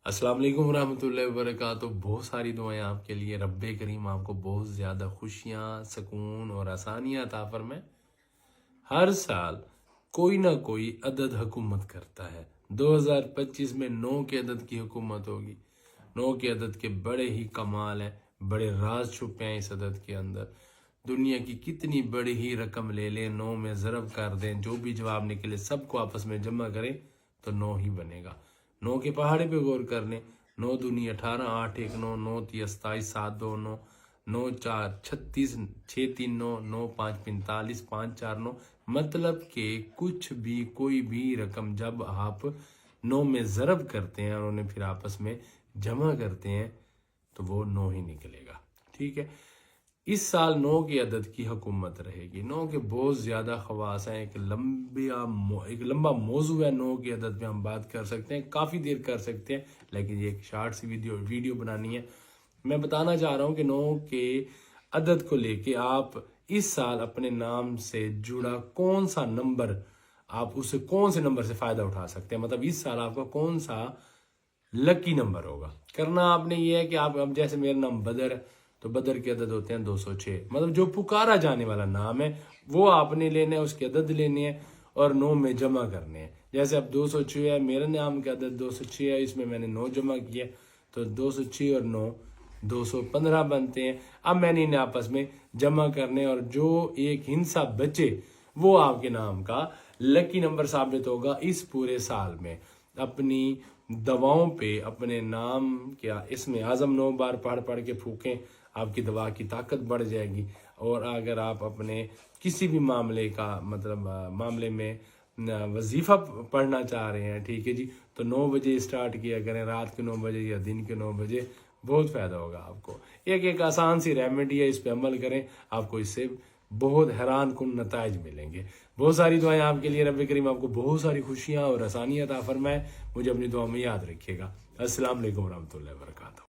अस्सलाम वालेकुम रहमतुल्लाहि वबरकातुह। बहुत सारी दुआएं आपके लिए। रब्बे करीम आपको बहुत ज़्यादा खुशियाँ, सुकून और आसानियाँ अता फरमाए। हर साल कोई ना कोई अदद हुकूमत करता है। 2025 में 9 के अदद की हुकूमत होगी। 9 के अदद के बड़े ही कमाल हैं, बड़े राज छुपे हैं इस अदद के अंदर। दुनिया की कितनी बड़ी ही रकम ले लें, 9 में ज़रब कर दें, जो भी जवाब निकले सबको आपस में जमा करें तो 9 ही बनेगा। 9 के पहाड़े पे गौर कर लें। 9 दूनी 18, 8 1 9, 9 3 27, 7 2 9, 9 4 36, 6 3 9, 9 5 45, 5 4 9। मतलब कि कुछ भी कोई भी रकम जब आप 9 में ज़रब करते हैं और उन्हें फिर आपस में जमा करते हैं तो वो 9 ही निकलेगा। ठीक है, इस साल 9 की अदद की हुकूमत रहेगी। 9 के बहुत ज़्यादा खवास हैं। एक लंबा मौजू है। 9 की अदद पे हम बात कर सकते हैं, काफ़ी देर कर सकते हैं, लेकिन ये एक शार्ट सी वीडियो बनानी है। मैं बताना चाह रहा हूँ कि 9 के अदद को लेके आप इस साल अपने नाम से जुड़ा कौन सा नंबर, आप उससे कौन से नंबर से फ़ायदा उठा सकते हैं। मतलब इस साल आपका कौन सा लकी नंबर होगा। करना आपने ये है कि आप, अब जैसे मेरा नाम बदर है तो बदर के अदद होते हैं 206। मतलब जो पुकारा जाने वाला नाम है वो आपने लेना है, उसके अदद लेने हैं और 9 में जमा करने हैं। जैसे अब 206 है, मेरे नाम का अदद 206 है, इसमें मैंने 9 जमा किया तो 206 और 9 215 बनते हैं। अब मैंने इन्हें आपस में जमा करने और जो एक हिस्सा बचे वो आपके नाम का लकी नंबर साबित होगा इस पूरे साल में। अपनी दवाओं पे अपने नाम क्या इसमें आज़म 9 बार पढ़ पढ़ के फूकें, आपकी दवा की ताकत बढ़ जाएगी। और अगर आप अपने किसी भी मामले का मतलब मामले में वजीफ़ा पढ़ना चाह रहे हैं, ठीक है जी, तो 9 बजे स्टार्ट किया करें, रात के 9 बजे या दिन के 9 बजे, बहुत फ़ायदा होगा आपको। एक आसान सी रेमेडी है, इस पे अमल करें, आपको इससे बहुत हैरान कुन नताइज मिलेंगे। बहुत सारी दुआएं आपके लिए। रब्बे करीम आपको बहुत सारी खुशियाँ और आसानियाँ अता फरमाए। मुझे अपनी दुआ में याद रखिएगा। अस्सलाम वालेकुम रहमतुल्लाहि व बरकातहू।